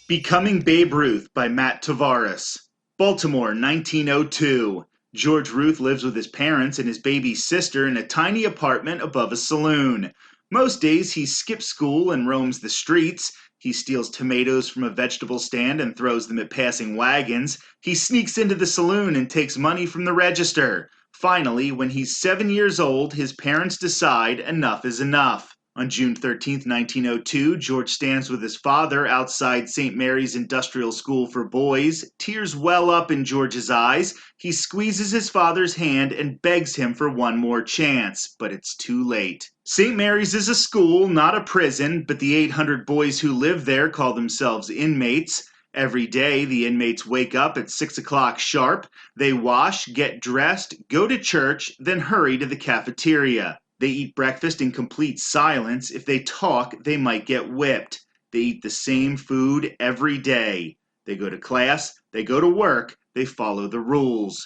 Becoming Babe Ruth by Matt Tavares. Baltimore, 1902. George Ruth lives with his parents and his baby sister in a tiny apartment above a saloon. Most days he skips school and roams the streets. He steals tomatoes from a vegetable stand and throws them at passing wagons. He sneaks into the saloon and takes money from the register. Finally, when he's 7 years old, his parents decide enough is enough. On June 13, 1902, George stands with his father outside St. Mary's Industrial School for Boys. Tears well up in George's eyes. He squeezes his father's hand and begs him for one more chance, but it's too late. St. Mary's is a school, not a prison, but the 800 boys who live there call themselves inmates. Every day, the inmates wake up at 6 o'clock sharp. They wash, get dressed, go to church, then hurry to the cafeteria. They eat breakfast in complete silence. If they talk, they might get whipped. They eat the same food every day. They go to class, they go to work, they follow the rules.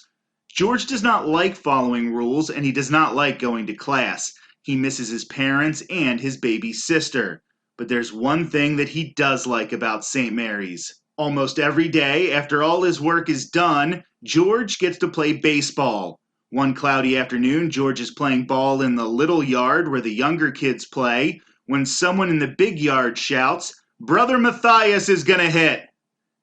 George does not like following rules, and he does not like going to class. He misses his parents and his baby sister. But there's one thing that he does like about St. Mary's. Almost every day, after all his work is done, George gets to play baseball. One cloudy afternoon, George is playing ball in the little yard where the younger kids play when someone in the big yard shouts, "Brother Matthias is gonna hit!"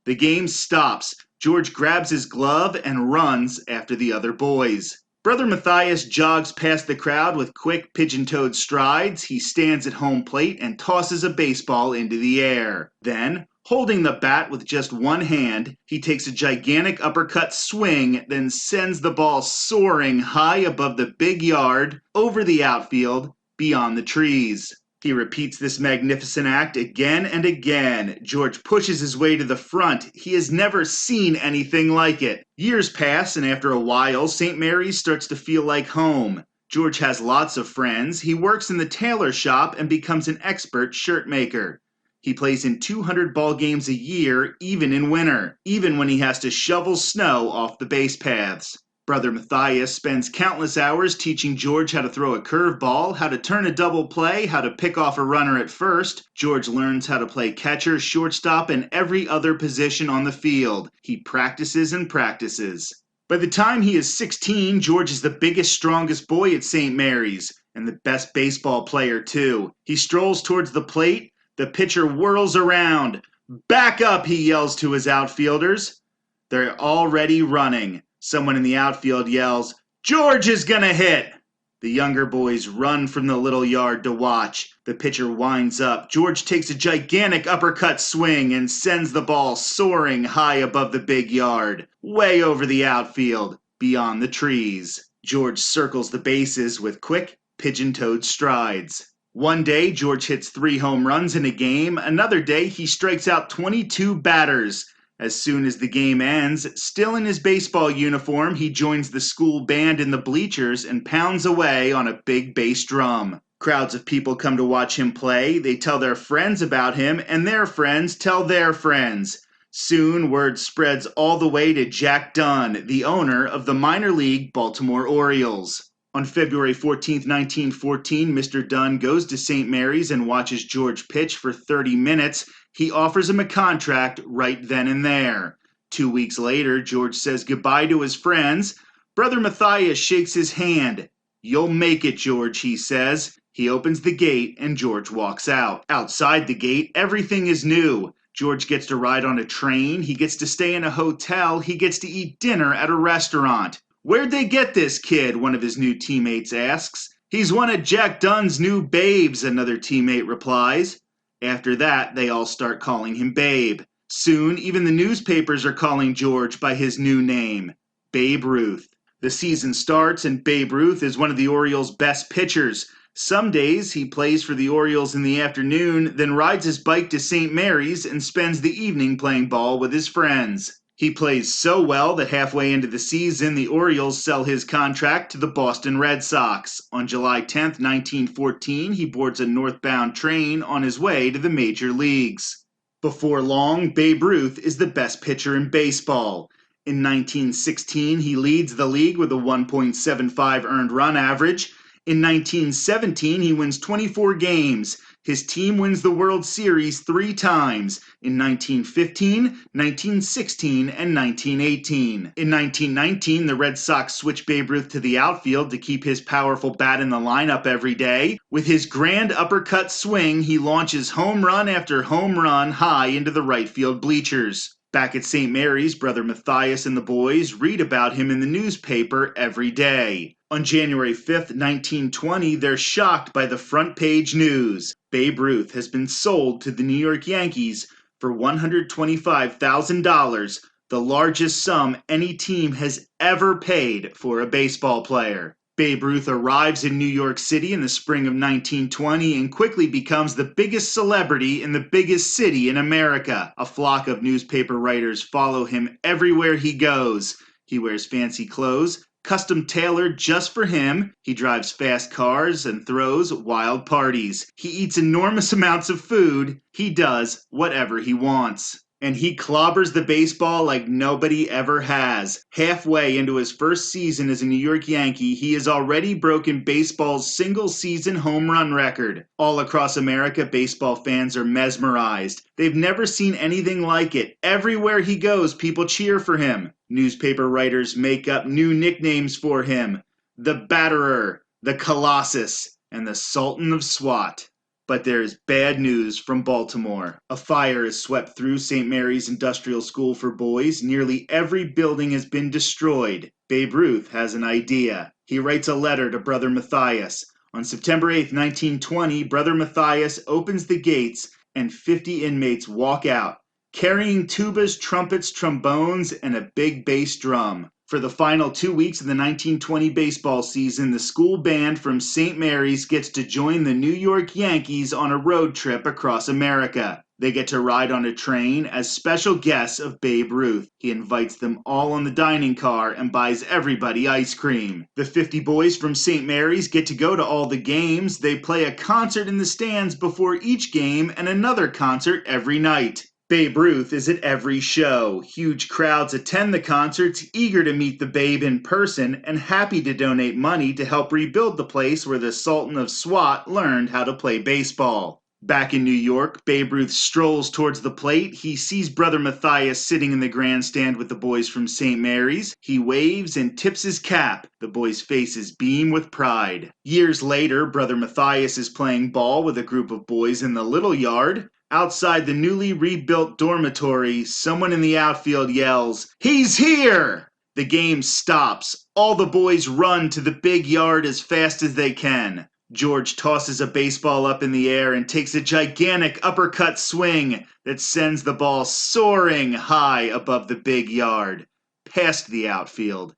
The game stops. George grabs his glove and runs after the other boys. Brother Matthias jogs past the crowd with quick pigeon-toed strides. He stands at home plate and tosses a baseball into the air. Then, holding the bat with just one hand, he takes a gigantic uppercut swing, then sends the ball soaring high above the big yard, over the outfield, beyond the trees. He repeats this magnificent act again and again. George pushes his way to the front. He has never seen anything like it. Years pass, and after a while, St. Mary's starts to feel like home. George has lots of friends. He works in the tailor shop and becomes an expert shirt maker. He plays in 200 ball games a year, even in winter, even when he has to shovel snow off the base paths. Brother Matthias spends countless hours teaching George how to throw a curveball, how to turn a double play, how to pick off a runner at first. George learns how to play catcher, shortstop, and every other position on the field. He practices and practices. By the time he is 16, George is the biggest, strongest boy at St. Mary's, and the best baseball player too. He strolls towards the plate. The pitcher whirls around. "Back up," he yells to his outfielders. They're already running. Someone in the outfield yells, "George is gonna hit!" The younger boys run from the little yard to watch. The pitcher winds up. George takes a gigantic uppercut swing and sends the ball soaring high above the big yard, way over the outfield, beyond the trees. George circles the bases with quick, pigeon-toed strides. One day, George hits 3 home runs in a game. Another day, he strikes out 22 batters. As soon as the game ends, still in his baseball uniform, he joins the school band in the bleachers and pounds away on a big bass drum. Crowds of people come to watch him play. They tell their friends about him, and their friends tell their friends. Soon, word spreads all the way to Jack Dunn, the owner of the minor league Baltimore Orioles. On February 14, 1914, Mr. Dunn goes to St. Mary's and watches George pitch for 30 minutes. He offers him a contract right then and there. 2 weeks later, George says goodbye to his friends. Brother Matthias shakes his hand. "You'll make it, George," he says. He opens the gate and George walks out. Outside the gate, everything is new. George gets to ride on a train. He gets to stay in a hotel. He gets to eat dinner at a restaurant. "Where'd they get this kid?" one of his new teammates asks. "He's one of Jack Dunn's new babes," another teammate replies. After that, they all start calling him Babe. Soon, even the newspapers are calling George by his new name, Babe Ruth. The season starts, and Babe Ruth is one of the Orioles' best pitchers. Some days, he plays for the Orioles in the afternoon, then rides his bike to St. Mary's and spends the evening playing ball with his friends. He plays so well that halfway into the season, the Orioles sell his contract to the Boston Red Sox. On July 10, 1914, he boards a northbound train on his way to the major leagues. Before long, Babe Ruth is the best pitcher in baseball. In 1916, he leads the league with a 1.75 earned run average. In 1917, he wins 24 games. His team wins the World Series 3 times, in 1915, 1916, and 1918. In 1919, the Red Sox switched Babe Ruth to the outfield to keep his powerful bat in the lineup every day. With his grand uppercut swing, he launches home run after home run high into the right field bleachers. Back at St. Mary's, Brother Matthias and the boys read about him in the newspaper every day. On January 5th, 1920, they're shocked by the front page news. Babe Ruth has been sold to the New York Yankees for $125,000, the largest sum any team has ever paid for a baseball player. Babe Ruth arrives in New York City in the spring of 1920 and quickly becomes the biggest celebrity in the biggest city in America. A flock of newspaper writers follow him everywhere he goes. He wears fancy clothes, custom tailored just for him. He drives fast cars and throws wild parties. He eats enormous amounts of food. He does whatever he wants. And he clobbers the baseball like nobody ever has. Halfway into his first season as a New York Yankee, he has already broken baseball's single-season home run record. All across America, baseball fans are mesmerized. They've never seen anything like it. Everywhere he goes, people cheer for him. Newspaper writers make up new nicknames for him: the Batterer, the Colossus, and the Sultan of SWAT. But there's bad news from Baltimore. A fire has swept through St. Mary's Industrial School for Boys. Nearly every building has been destroyed. Babe Ruth has an idea. He writes a letter to Brother Matthias. On September 8, 1920, Brother Matthias opens the gates and 50 inmates walk out, carrying tubas, trumpets, trombones, and a big bass drum. For the final 2 weeks of the 1920 baseball season, the school band from St. Mary's gets to join the New York Yankees on a road trip across America. They get to ride on a train as special guests of Babe Ruth. He invites them all on the dining car and buys everybody ice cream. The 50 boys from St. Mary's get to go to all the games. They play a concert in the stands before each game and another concert every night. Babe Ruth is at every show. Huge crowds attend the concerts, eager to meet the Babe in person and happy to donate money to help rebuild the place where the Sultan of SWAT learned how to play baseball. Back in New York, Babe Ruth strolls towards the plate. He sees Brother Matthias sitting in the grandstand with the boys from St. Mary's. He waves and tips his cap. The boys' faces beam with pride. Years later, Brother Matthias is playing ball with a group of boys in the little yard. Outside the newly rebuilt dormitory, someone in the outfield yells, "He's here!" The game stops. All the boys run to the big yard as fast as they can. George tosses a baseball up in the air and takes a gigantic uppercut swing that sends the ball soaring high above the big yard, past the outfield,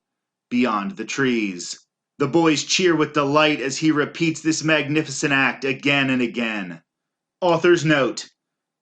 beyond the trees. The boys cheer with delight as he repeats this magnificent act again and again. Author's note: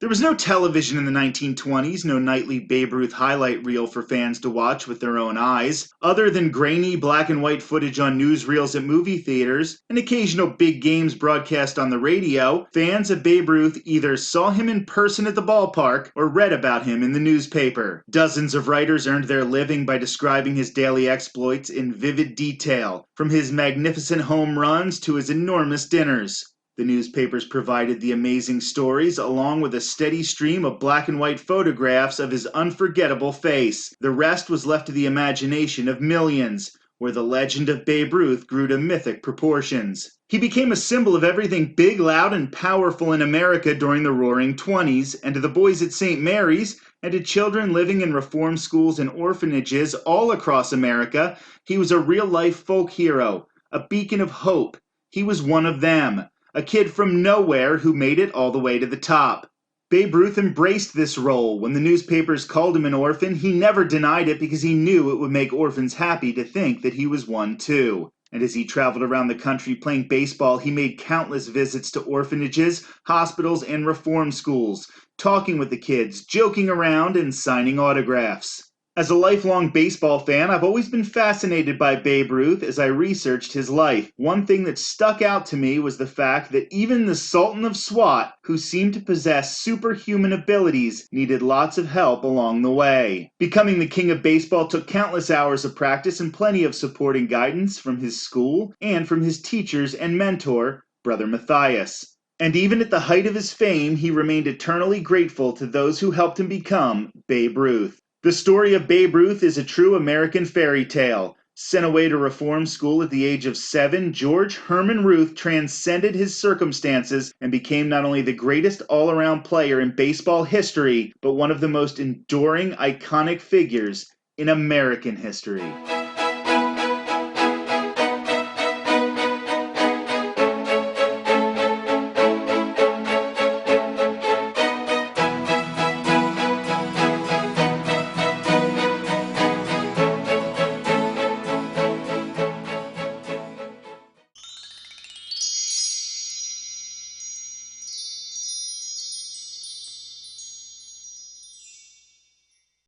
there was no television in the 1920s, no nightly Babe Ruth highlight reel for fans to watch with their own eyes. Other than grainy black and white footage on newsreels at movie theaters and occasional big games broadcast on the radio, fans of Babe Ruth either saw him in person at the ballpark or read about him in the newspaper. Dozens of writers earned their living by describing his daily exploits in vivid detail, from his magnificent home runs to his enormous dinners. The newspapers provided the amazing stories along with a steady stream of black and white photographs of his unforgettable face. The rest was left to the imagination of millions, where the legend of Babe Ruth grew to mythic proportions. He became a symbol of everything big, loud, and powerful in America during the Roaring Twenties, and to the boys at St. Mary's, and to children living in reform schools and orphanages all across America, he was a real-life folk hero, a beacon of hope. He was one of them. A kid from nowhere who made it all the way to the top. Babe Ruth embraced this role. When the newspapers called him an orphan, he never denied it because he knew it would make orphans happy to think that he was one too. And as he traveled around the country playing baseball, he made countless visits to orphanages, hospitals, and reform schools, talking with the kids, joking around, and signing autographs. As a lifelong baseball fan, I've always been fascinated by Babe Ruth as I researched his life. One thing that stuck out to me was the fact that even the Sultan of SWAT, who seemed to possess superhuman abilities, needed lots of help along the way. Becoming the king of baseball took countless hours of practice and plenty of supporting guidance from his school and from his teachers and mentor, Brother Matthias. And even at the height of his fame, he remained eternally grateful to those who helped him become Babe Ruth. The story of Babe Ruth is a true American fairy tale. Sent away to reform school at the age of 7, George Herman Ruth transcended his circumstances and became not only the greatest all-around player in baseball history, but one of the most enduring, iconic figures in American history.